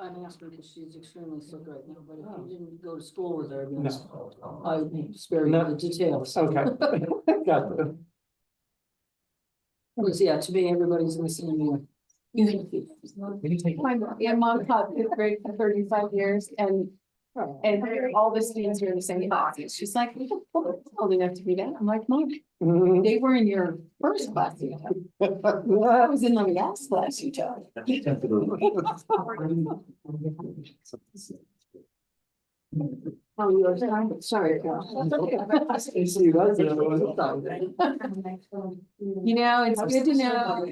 I'm asking because she's extremely sick right now, but if you didn't go to school with her, then I would spare you the details. Okay. Got it. Because, yeah, to me, everybody's listening to you. My mom taught fifth grade for 35 years and all the students were in the same class. She's like, old enough to be that. I'm like, Mom, Mhm. they were in your first class. You taught. I was in my last class you taught. Oh, you're sorry. You know, it's good to know.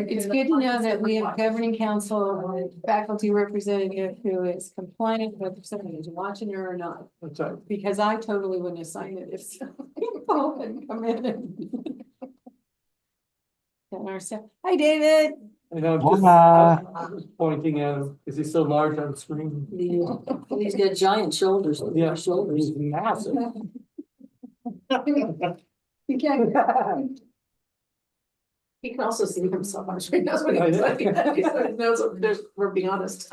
It's good to know that we have governing council, faculty representative who is compliant with if somebody is watching her or not. That's right. Because I totally wouldn't have signed it if people hadn't come in and. And our staff, hi, David. I know, I'm just pointing at him. Is he so large on screen? Yeah, he's got giant shoulders. Yeah, Shoulders. he's massive. He can't. He can also see himself on screen. That's what he's like. He knows what there's, we're being honest.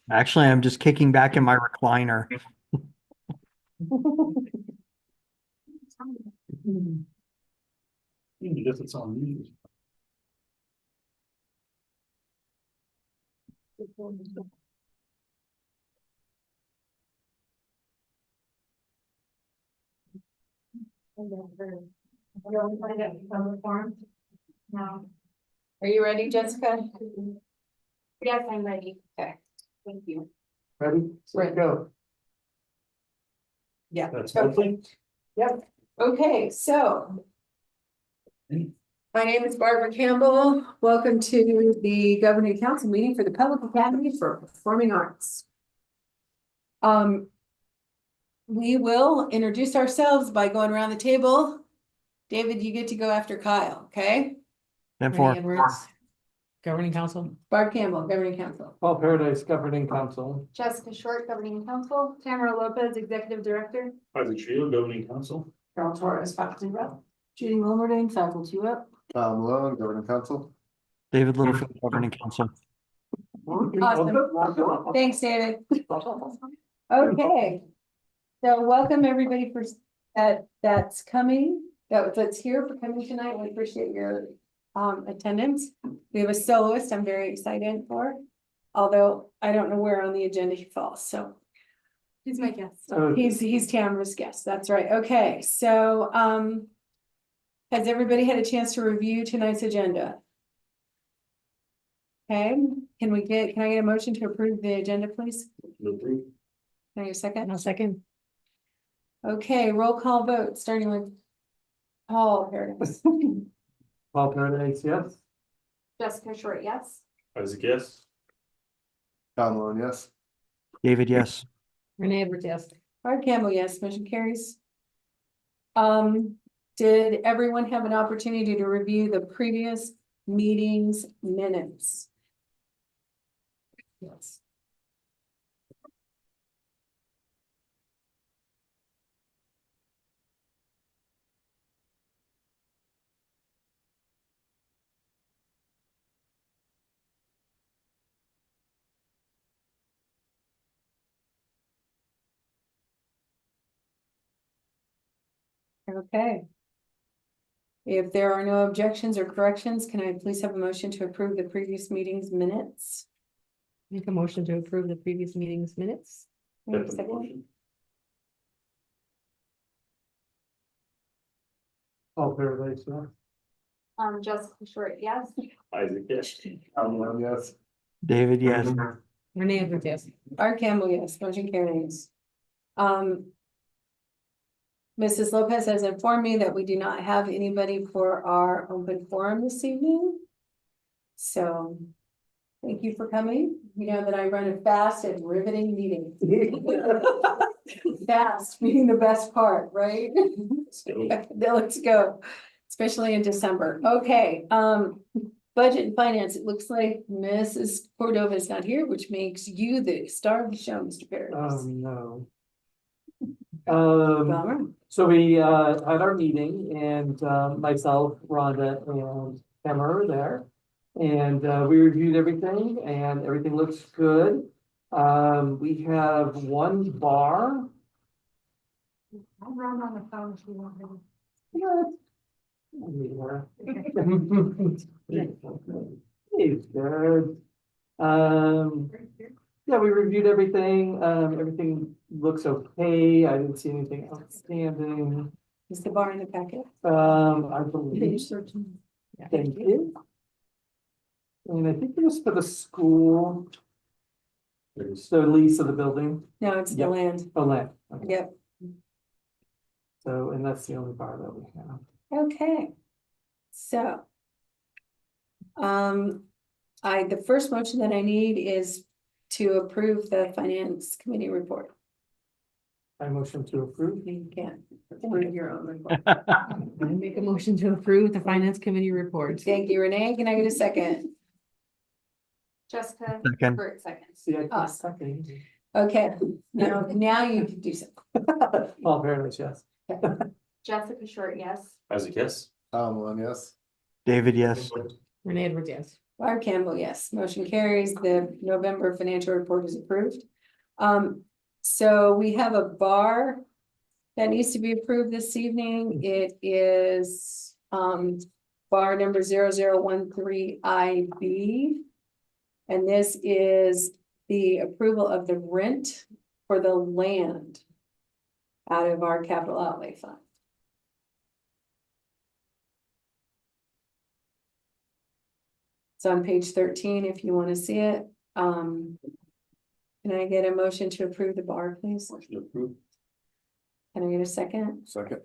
Actually, I'm just kicking back in my recliner. If it's on me. No. Are you ready, Jessica? Yes, I'm ready. Okay, thank you. Ready? Right. Go. Yeah. That's Okay. lovely. Yep, okay, so. My name is Barbara Campbell. Welcome to the Governing Council meeting for the Public Academy for Performing Arts. We will introduce ourselves by going around the table. David, you get to go after Kyle, okay? And Renee for Edwards, Governing Council. Barb Campbell, Governing Council. Paul Paradise Governing Council. Jessica Short, Governing Council. Tamara Lopez, Executive Director. Isaac Shield, Governing Council. Carol Torres, Faculty Rep. Judy Wilmerding, faculty rep. Tom Malone, Governing Council. David Littlefield, Governing Council. Awesome. Thanks, David. Okay. So welcome everybody for that's coming, that's here for coming tonight. We appreciate your attendance. We have a soloist I'm very excited for, although I don't know where on the agenda he falls, so. He's my guest. He's Tamara's guest, that's right. Okay, so has everybody had a chance to review tonight's agenda? Okay, can I get a motion to approve the agenda, please? Can I get a second? I'll second. Okay, roll call vote, starting with Paul Paradise. Paul Paradise, yes. Jessica Short, yes. Isaac, yes. Tom Malone, yes. David, yes. Renee Edwards, yes. Barb Campbell, yes, motion carries. Did everyone have an opportunity to review the previous meetings minutes? Yes. Okay. If there are no objections or corrections, can I please have a motion to approve the previous meeting's minutes? Make a motion to approve the previous meeting's minutes. Can I have a second? Paul Paradise, yes. Jessica Short, yes. Isaac, yes. Tom Malone, yes. David, yes. Renee Edwards, yes. Barb Campbell, yes, motion carries. Mrs. Lopez has informed me that we do not have anybody for our open forum this evening. So, thank you for coming. You know that I run a fast and riveting meeting. Fast being the best part, right? Let's go, especially in December. Okay, budget and finance, it looks like Mrs. Cordova is not here, which makes you the star of the show, Mr. Paradise. No. Bummer. So we had our meeting and myself, Rhonda and Emma were there. And we reviewed everything and everything looks good. We have one bar. I'll run on the phone if you want to. He's good. Yeah, we reviewed everything. Everything looks okay. I didn't see anything outstanding. Is the bar in the packet? I believe. Thank you. And I think it was for the school. There's the lease of the building. No, it's the Yep. land. Oh, land. Okay. Yep. So, and that's the only bar that we have. Okay. So. The first motion that I need is to approve the finance committee report. I motion to approve. You can't approve your own report. I make a motion to approve the finance committee report. Thank you, Renee. Can I get a second? Jessica, Second. Bert seconds. See, I Awesome. second. Okay, now you can do something. All fairness, yes. Jessica Short, yes. Isaac, yes. Tom Malone, yes. David, yes. Renee Edwards, yes. Barb Campbell, yes. Motion carries. The November financial report is approved. So we have a bar that needs to be approved this evening. It is bar number 0013 IB. And this is the approval of the rent for the land out of our capital outlay fund. It's on page 13 if you want to see it. Can I get a motion to approve the bar, please? Motion to approve. Can I get a second? Second.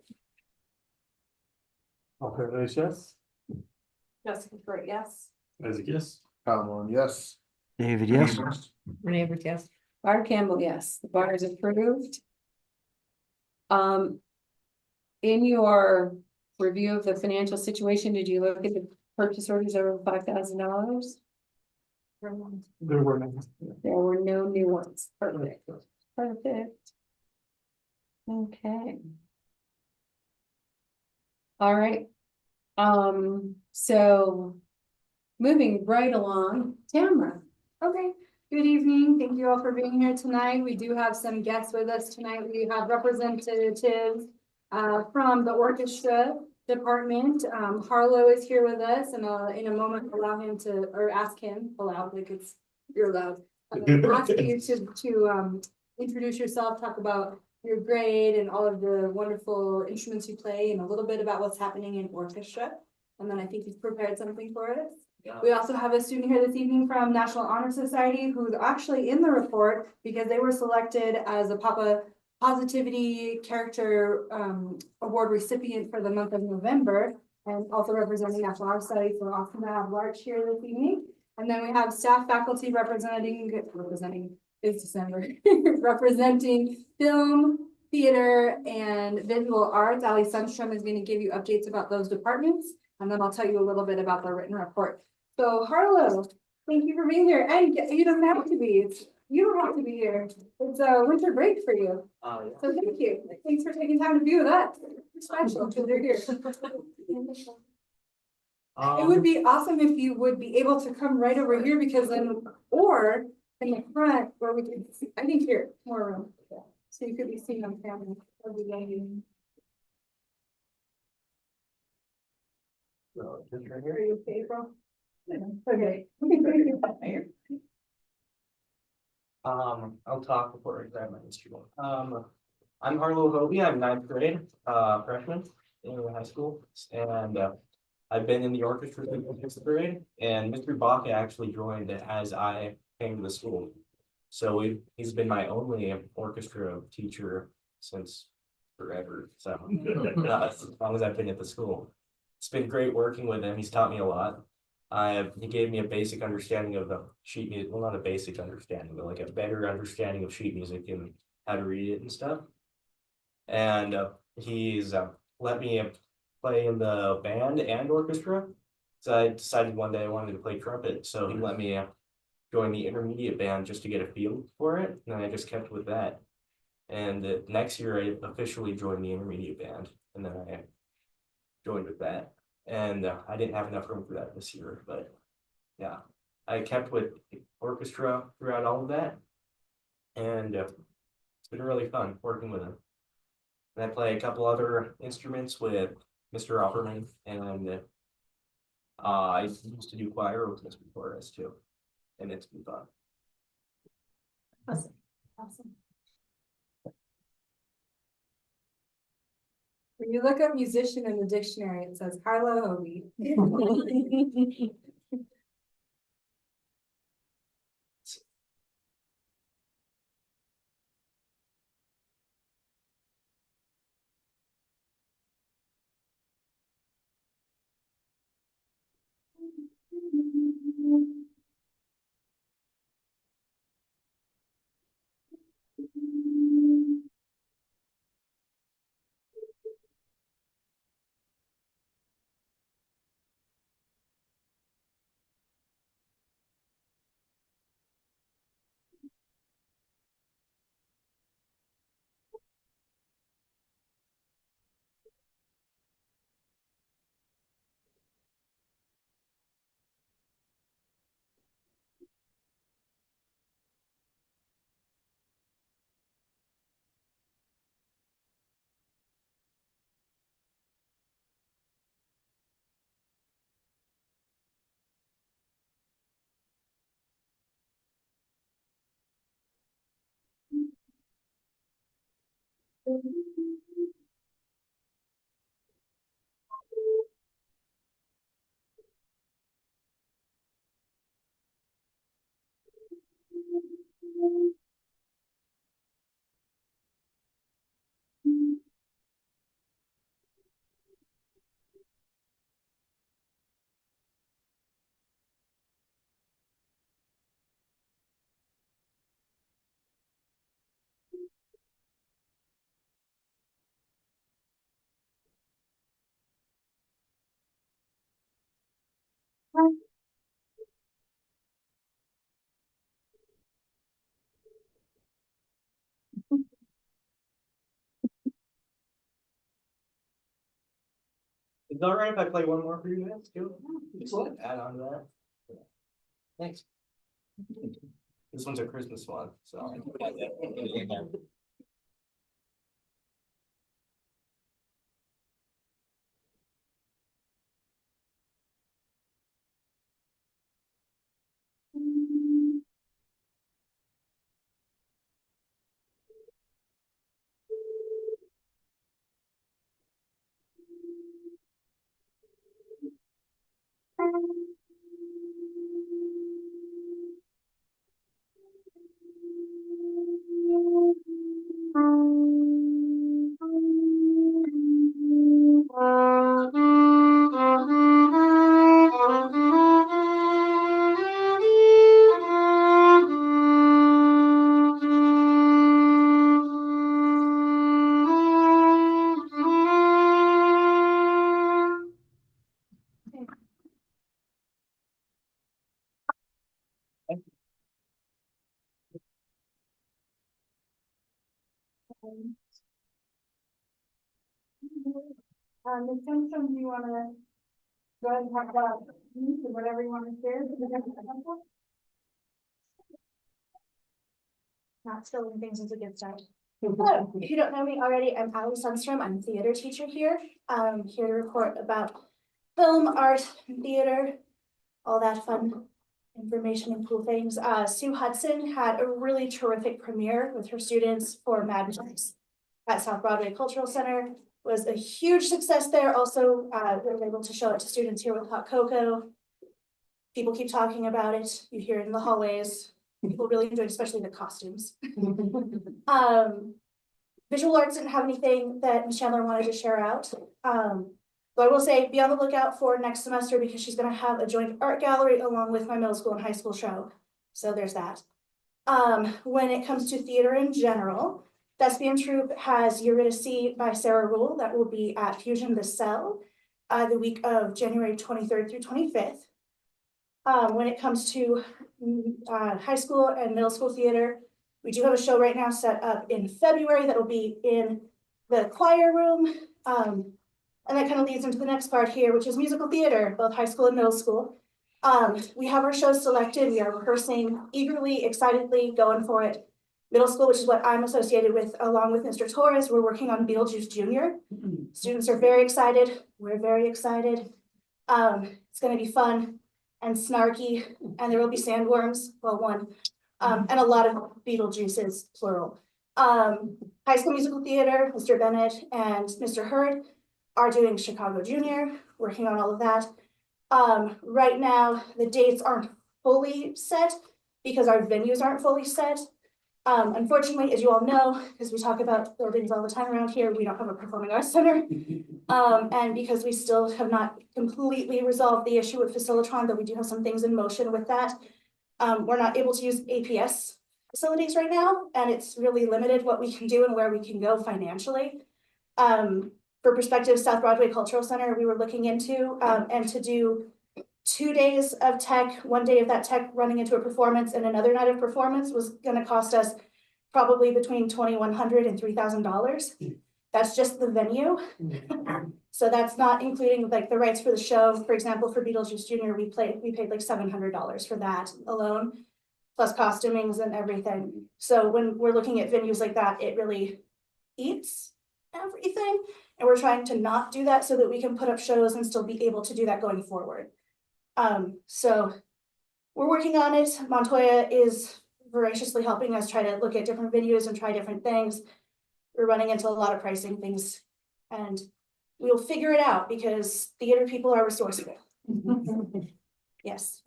All fairness, yes. Jessica Short, yes. Isaac, yes. Tom Malone, yes. David, yes. Renee Edwards, yes. Barb Campbell, yes, the bar is approved. In your review of the financial situation, did you look at the purchase orders over $5,000? There were none. There were no new ones. Perfect. Perfect. Okay. All right. So moving right along, Tamara. Okay, good evening. Thank you all for being here tonight. We do have some guests with us tonight. We have representatives from the orchestra department. Harlow is here with us and in a moment allow him to, or ask him aloud, like you're allowed. Ask you to introduce yourself, talk about your grade and all of the wonderful instruments you play and a little bit about what's happening in orchestra. And then I think he's prepared something for us. We also have a student here this evening from National Honor Society who's actually in the report because they were selected as a Positivity Character Award recipient for the month of November and also representing National Honor Society. So awesome to have Larch here this evening. And then we have staff faculty representing is December, representing film, theater, and visual arts. Ali Sundstrom is going to give you updates about those departments. And then I'll tell you a little bit about the written report. So Harlow, thank you for being here. And you don't have to be, you don't have to be here. It's a winter break for you. So thank you. Thanks for taking time to be with us. It's special because you're here. It would be awesome if you would be able to come right over here because then, or in the front where we can see, I think here, more room. So you could be seeing on camera. That'd be amazing. Are you okay, bro? Okay. I'll talk before I grab my instrument. I'm Harlow Hovey. I'm ninth grade, freshman in high school, and I've been in the orchestra since sixth grade. And Mr. Baca actually joined as I came to the school, so he's been my only orchestra teacher since forever. So as long as I've been at the school, it's been great working with him. He's taught me a lot. He gave me a basic understanding of the sheet music, well, not a basic understanding, but like a better understanding of sheet music and how to read it and stuff. And he's let me play in the band and orchestra. So I decided one day I wanted to play trumpet, so he let me join the intermediate band just to get a feel for it, and I just kept with that. And next year I officially joined the intermediate band, and then I joined with that. And I didn't have enough room for that this year, but yeah, I kept with orchestra throughout all of that. And it's been really fun working with him. And I play a couple other instruments with Mr. Opperman, and I used to do choir with Mr. Torres too, and it's been fun. Awesome. Awesome. When you look up musician in the dictionary, it says Harlow Hobie. Is it all right if I play one more for you guys too? Just add on to that. Thanks. This one's a Christmas one, so. Ms. Simpson, do you wanna go ahead and talk about youth or whatever you wanna share? Not spilling things is a good start. Hello, if you don't know me already, I'm Ali Sundstrom. I'm a theater teacher here. I'm here to report about film, art, and theater, all that fun information and cool things. Sue Hudson had a really terrific premiere with her students for Mad Max at South Broadway Cultural Center. Was a huge success there. Also, we were able to show it to students here with Hot Cocoa. People keep talking about it. You hear it in the hallways. People really enjoyed, especially the costumes. Visual arts didn't have anything that Ms. Chandler wanted to share out. But I will say, be on the lookout for next semester because she's gonna have a joint art gallery along with my middle school and high school show. So there's that. When it comes to theater in general, Thespian Troupe has Eurydice by Sarah Rule that will be at Fusion the Cell the week of January 23rd through 25th. When it comes to high school and middle school theater, we do have a show right now set up in February that will be in the choir room. And that kind of leads into the next part here, which is musical theater, both high school and middle school. We have our shows selected. We are rehearsing eagerly, excitedly, going for it. Middle school, which is what I'm associated with, along with Mr. Torres, we're working on Beetlejuice Junior. Students are very excited. We're very excited. It's gonna be fun and snarky, and there will be sandworms, well, one, and a lot of Beetlejuices, plural. High School Musical Theater, Mr. Bennett and Mr. Hurd are doing Chicago Junior, working on all of that. Right now, the dates aren't fully set because our venues aren't fully set. Unfortunately, as you all know, because we talk about buildings all the time around here, we don't have a performing arts center. And because we still have not completely resolved the issue with Facilitron, but we do have some things in motion with that. We're not able to use APS facilities right now, and it's really limited what we can do and where we can go financially. For perspective, South Broadway Cultural Center, we were looking into, and to do 2 days of tech, 1 day of that tech running into a performance and another night of performance was gonna cost us probably between $2,100 and $3,000. That's just the venue. So that's not including like the rights for the show. For example, for Beetlejuice Junior, we paid like $700 for that alone, plus costumings and everything. So when we're looking at venues like that, it really eats everything. And we're trying to not do that so that we can put up shows and still be able to do that going forward. So we're working on it. Montoya is voraciously helping us try to look at different videos and try different things. We're running into a lot of pricing things and we'll figure it out because theater people are resourceful. Yes.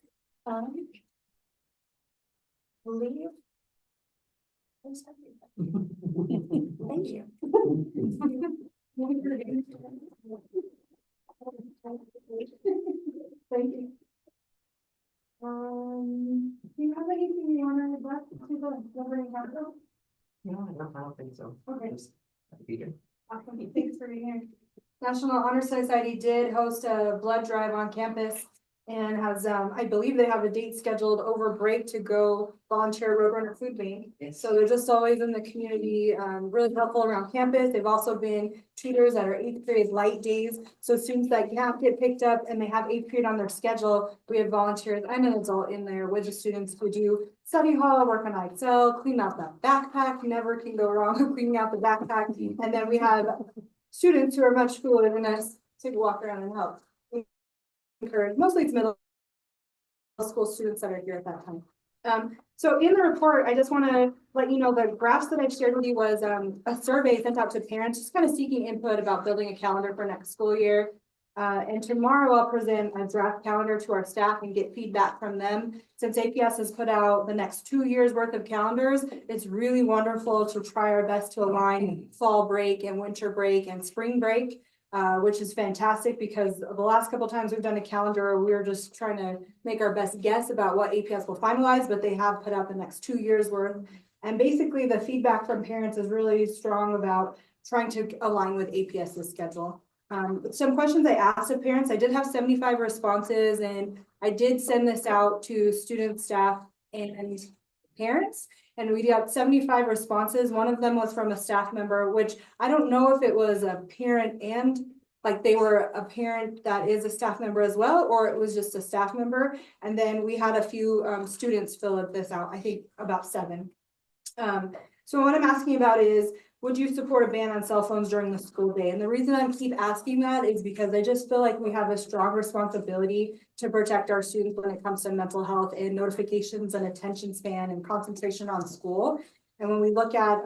Believe. That's everything. Thank you. Thank you. Do you have anything you want to add to the governing council? No, I don't think so. Okay. Just happy to be here. Awesome. Thanks for being here. National Honor Society did host a blood drive on campus and has, I believe they have a date scheduled over break to go volunteer at Roadrunner Food Bank. So they're just always in the community, really helpful around campus. They've also been tutors at our 8th grade light days. So students that can't get picked up and they have 8th period on their schedule, we have volunteers and an adult in there with the students who do study hall, work on Excel, clean out that backpack. Never can go wrong with cleaning out the backpack. And then we have students who are much cooler than us to walk around and help. Encourage, mostly it's middle school students that are here at that time. So in the report, I just want to let you know the graphs that I've shared with you was a survey sent out to parents, just kind of seeking input about building a calendar for next school year. And tomorrow I'll present a draft calendar to our staff and get feedback from them. Since APS has put out the next 2 years worth of calendars, it's really wonderful to try our best to align fall break and winter break and spring break. Which is fantastic because the last couple of times we've done a calendar, we were just trying to make our best guess about what APS will finalize, but they have put out the next 2 years worth. And basically the feedback from parents is really strong about trying to align with APS's schedule. Some questions I asked of parents, I did have 75 responses and I did send this out to students, staff, and parents. And we got 75 responses. One of them was from a staff member, which I don't know if it was a parent and like they were a parent that is a staff member as well, or it was just a staff member. And then we had a few students fill this out, I think about 7. So what I'm asking about is, would you support a ban on cell phones during the school day? And the reason I keep asking that is because I just feel like we have a strong responsibility to protect our students when it comes to mental health and notifications and attention span and concentration on school. And when we look at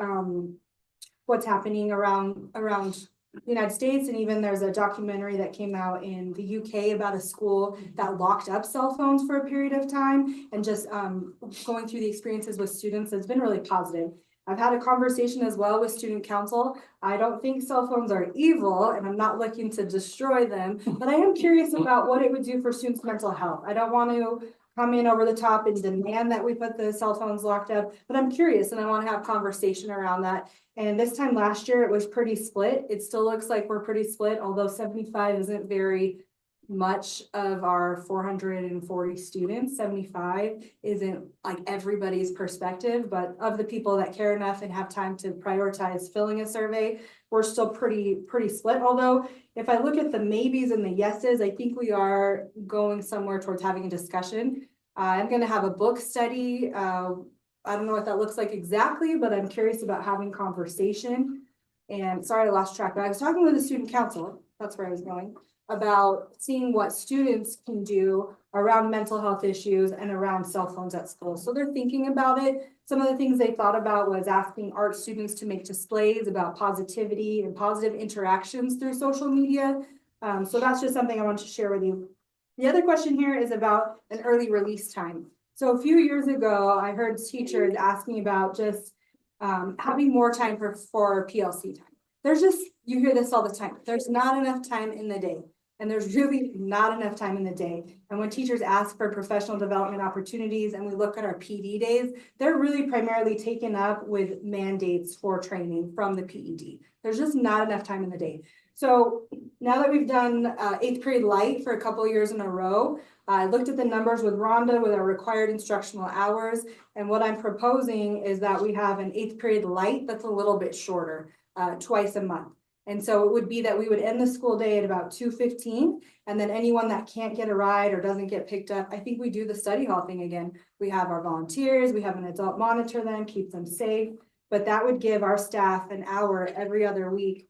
what's happening around the United States, and even there's a documentary that came out in the UK about a school that locked up cell phones for a period of time, and just going through the experiences with students has been really positive. I've had a conversation as well with student council. I don't think cell phones are evil and I'm not looking to destroy them, but I am curious about what it would do for students' mental health. I don't want to come in over the top and demand that we put the cell phones locked up, but I'm curious and I want to have conversation around that. And this time last year, it was pretty split. It still looks like we're pretty split, although 75 isn't very much of our 440 students, 75 isn't like everybody's perspective, but of the people that care enough and have time to prioritize filling a survey, we're still pretty split. Although if I look at the maybes and the yeses, I think we are going somewhere towards having a discussion. I'm gonna have a book study. I don't know what that looks like exactly, but I'm curious about having conversation. And sorry, I lost track, but I was talking with the student council, that's where I was going, about seeing what students can do around mental health issues and around cell phones at school. So they're thinking about it. Some of the things they thought about was asking art students to make displays about positivity and positive interactions through social media. So that's just something I want to share with you. The other question here is about an early release time. So a few years ago, I heard teachers asking about just having more time for PLC time. There's just, you hear this all the time. There's not enough time in the day. And there's really not enough time in the day. And when teachers ask for professional development opportunities and we look at our PD days, they're really primarily taken up with mandates for training from the PED. There's just not enough time in the day. So now that we've done 8th period light for a couple of years in a row, I looked at the numbers with Rhonda with our required instructional hours. And what I'm proposing is that we have an 8th period light that's a little bit shorter, twice a month. And so it would be that we would end the school day at about 2:15, and then anyone that can't get a ride or doesn't get picked up, I think we do the study hall thing again. We have our volunteers, we have an adult monitor them, keep them safe, but that would give our staff an hour every other week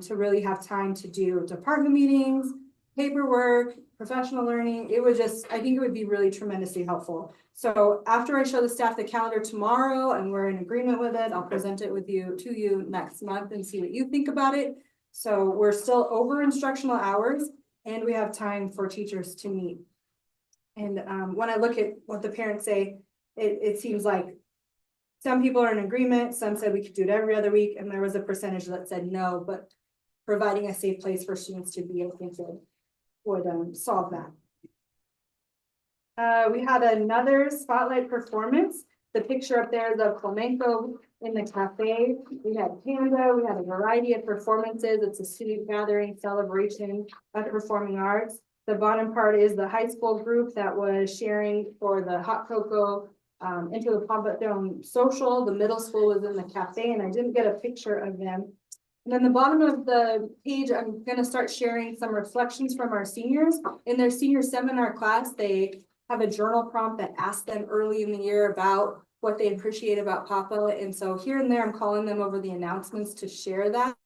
to really have time to do department meetings, paperwork, professional learning. It would just, I think it would be really tremendously helpful. So after I show the staff the calendar tomorrow and we're in agreement with it, I'll present it with you to you next month and see what you think about it. So we're still over instructional hours and we have time for teachers to meet. And when I look at what the parents say, it seems like some people are in agreement, some said we could do it every other week, and there was a percentage that said no, but providing a safe place for students to be, I think would solve that. We had another spotlight performance. The picture up there is of flamenco in the cafe. We had Panda, we had a variety of performances. It's a student gathering celebration of performing arts. The bottom part is the high school group that was sharing for the hot cocoa into the Pampa Dome social. The middle school was in the cafe and I didn't get a picture of them. And then the bottom of the page, I'm going to start sharing some reflections from our seniors. In their senior seminar class, they have a journal prompt that asks them early in the year about what they appreciate about Papa. And so here and there, I'm calling them over the announcements to share that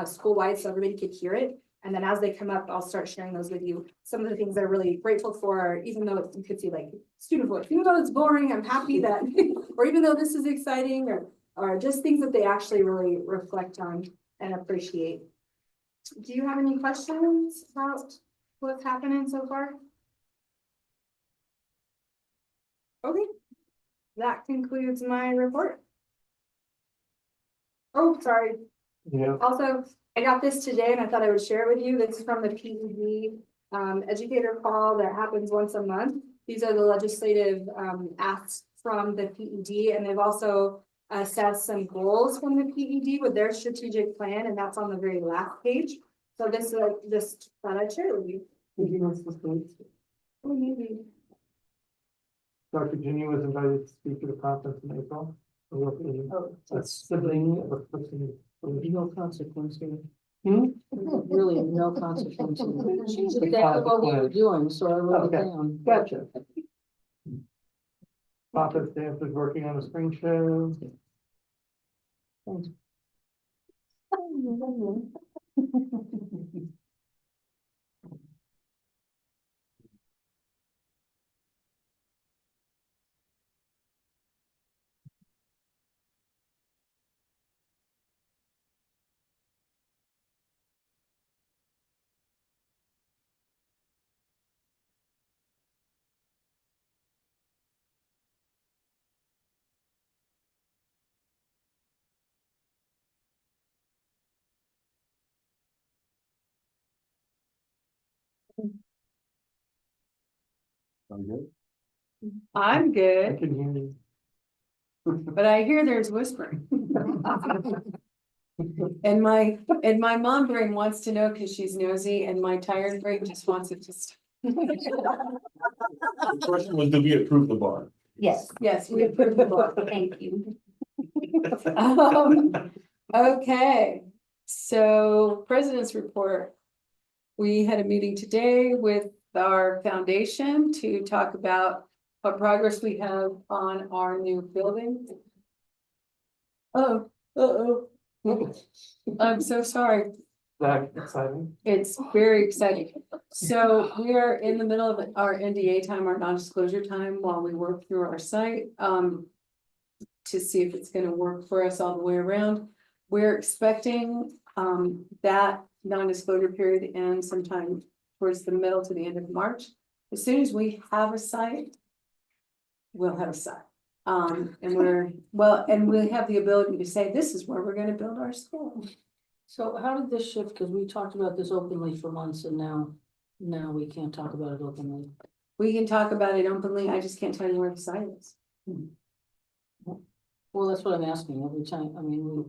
school-wide so everybody could hear it. And then as they come up, I'll start sharing those with you. Some of the things they're really grateful for, even though you could see like student voice, even though it's boring, I'm happy that, or even though this is exciting, or just things that they actually really reflect on and appreciate. Do you have any questions about what's happening so far? Okay, that concludes my report. Oh, sorry. Yeah. Also, I got this today and I thought I would share it with you. This is from the PED educator call that happens once a month. These are the legislative asks from the PED, and they've also assessed some goals from the PED with their strategic plan, and that's on the very last page. So this just thought I'd share it with you. Oh, maybe. Dr. Ginny was invited to speak at a conference in April. Oh, A sibling of a person. no consequence here. Hmm? Really, no consequence. She The did exactly what we were consequence. doing, so I wrote it Okay. down. Gotcha. Papa Stamp is working on a spring show. I'm good. I'm I good, can hear you. but I hear there's whispering. And my mom brain wants to know because she's nosy and my tired brain just wants it to stop. The question was, did we approve the bond? Yes, yes, we approved the book. Thank you. Okay, so president's report. We had a meeting today with our foundation to talk about what progress we have on our new building. Oh, I'm so sorry. That exciting. It's very exciting. So we are in the middle of our NDA time, our non-disclosure time, while we work through our site, to see if it's gonna work for us all the way around. We're expecting, that non-disclosure period to end sometime towards the middle to the end of March. As soon as we have a site, we'll have a site. And we have the ability to say, this is where we're gonna build our school. So how did this shift? Because we talked about this openly for months and now we can't talk about it openly. We can talk about it openly, I just can't tell you where the site is. Well, that's what I'm asking every time. I mean, we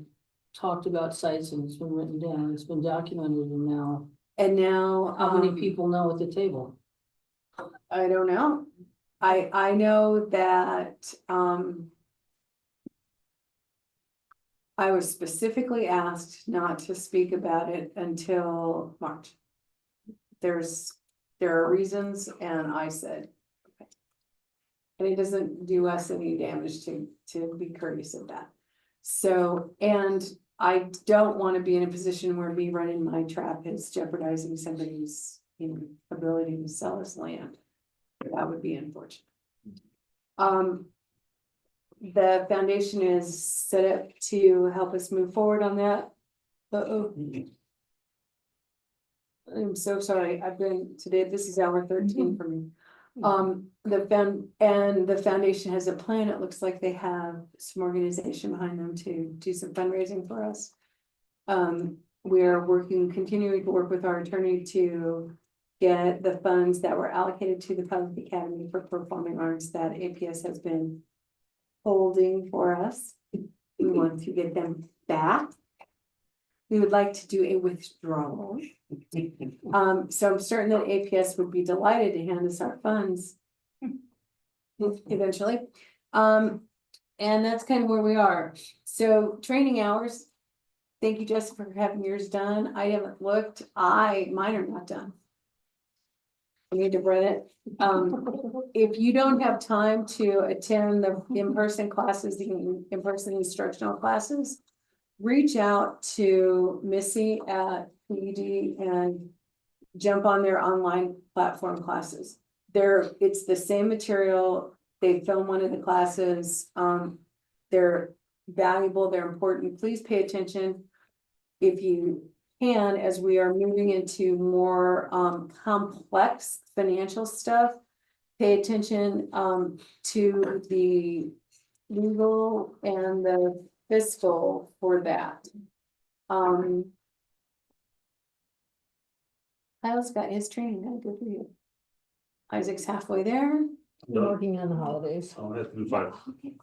talked about sites and it's been written down, it's been documented and now And now. how many people know at the table? I don't know. I know that, I was specifically asked not to speak about it until March. There are reasons, and I said, okay. And it doesn't do us any damage to be courteous of that. So, and I don't want to be in a position where me running my trap is jeopardizing somebody's, ability to sell us land. That would be unfortunate. The foundation is set up to help us move forward on that. I'm so sorry, today, this is hour 13 for me. The foundation has a plan. It looks like they have some organization behind them to do some fundraising for us. We're continuing to work with our attorney to get the funds that were allocated to the Public Academy for Performing Arts that APS has been holding for us. We want to get them back. We would like to do a withdrawal. So I'm certain that APS would be delighted to hand us our funds eventually. And that's kind of where we are. So training hours. Thank you, Jessica, for having yours done. I haven't looked. Mine are not done. I need to run it. If you don't have time to attend the in-person classes, the in-person instructional classes, reach out to Missy at PED and jump on their online platform classes. It's the same material. They film one of the classes. They're valuable, they're important. Please pay attention if you can, as we are moving into more complex financial stuff. Pay attention to the legal and the fiscal for that. Kyle's got his training done, good for you. Isaac's halfway there. Working on the holidays. Oh, that's been fine. Okay.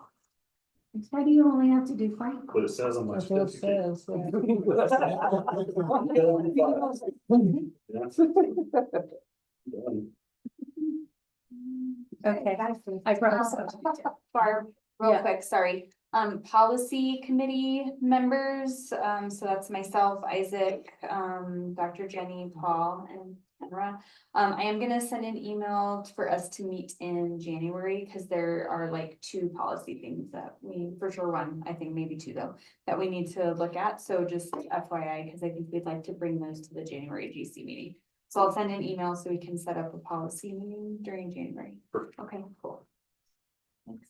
Why do you only have to do 5? What it says on my That's what it certificate. says. Okay, I promise. Barb, Yeah. real quick, sorry. Policy committee members, so that's myself, Isaac, Dr. Jenny, Paul, and Kendra. I am gonna send an email for us to meet in January, because there are like 2 policy things that we, for sure one, I think maybe 2 though, that we need to look at, so just FYI, because I think we'd like to bring those to the January GC meeting. So I'll send an email so we can set up a policy meeting during January. Perfect. Okay, cool. Thanks.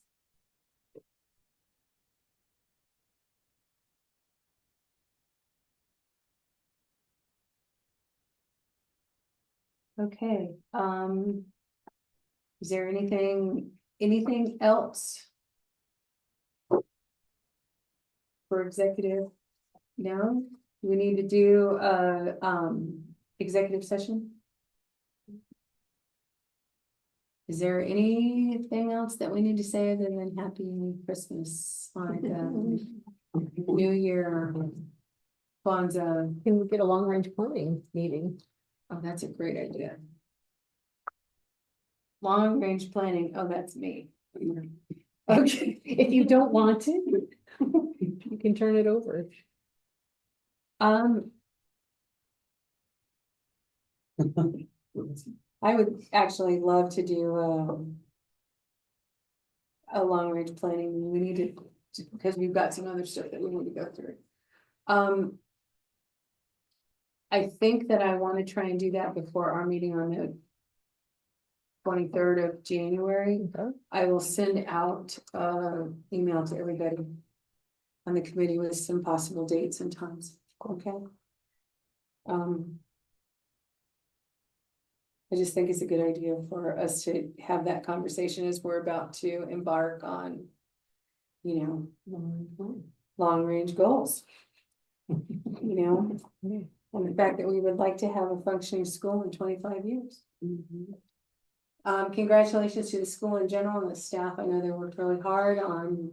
Okay, is there anything else? For executive? No, we need to do executive session? Is there anything else that we need to say other than happy Christmas, like New Year? Kwanzaa. Can we get a long range planning meeting? Oh, that's a great idea. Long range planning, oh, that's me. Okay. If you don't want to, you can turn it over. I would actually love to do, a long range planning. We need to, because we've got some other stuff that we need to go through. I think that I want to try and do that before our meeting on the 23rd of January. Okay. I will send out email to everybody on the committee with some possible dates and times, okay? I just think it's a good idea for us to have that conversation as we're about to embark on, you know, long range goals. You know, and the fact that we would like to have a functioning school in 25 years. Congratulations to the school in general and the staff. I know they worked really hard on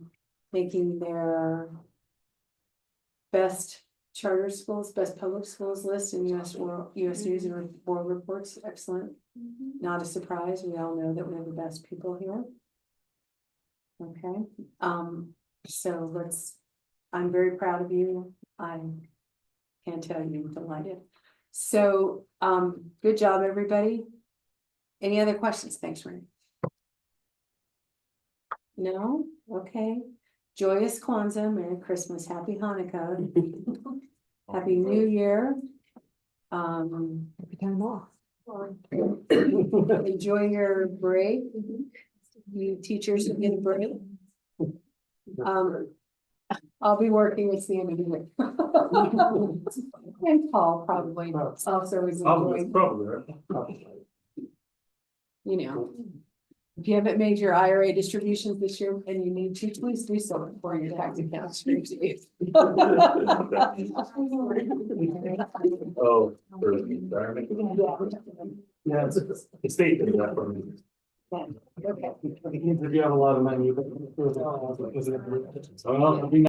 making their best charter schools, best public schools list in US News and World Reports. Excellent. Not a surprise. We all know that we have the best people here. Okay, so I'm very proud of you. I can't tell you, I'm delighted. So, good job, everybody. Any other questions? Thanks, Renee. No? Okay. Joyous Kwanzaa, Merry Christmas, Happy Hanukkah, Happy New Year. Every time off. Enjoy your break. You teachers get a break. I'll be working, it's the end of the week. And Paul probably also is enjoying, Probably. you know. If you haven't made your IRA distributions this year and you need to, please do so before your tax account screams at you. Oh, for retirement. Yeah, The state did that for me. Okay. if you have a lot of money, but. So it'll be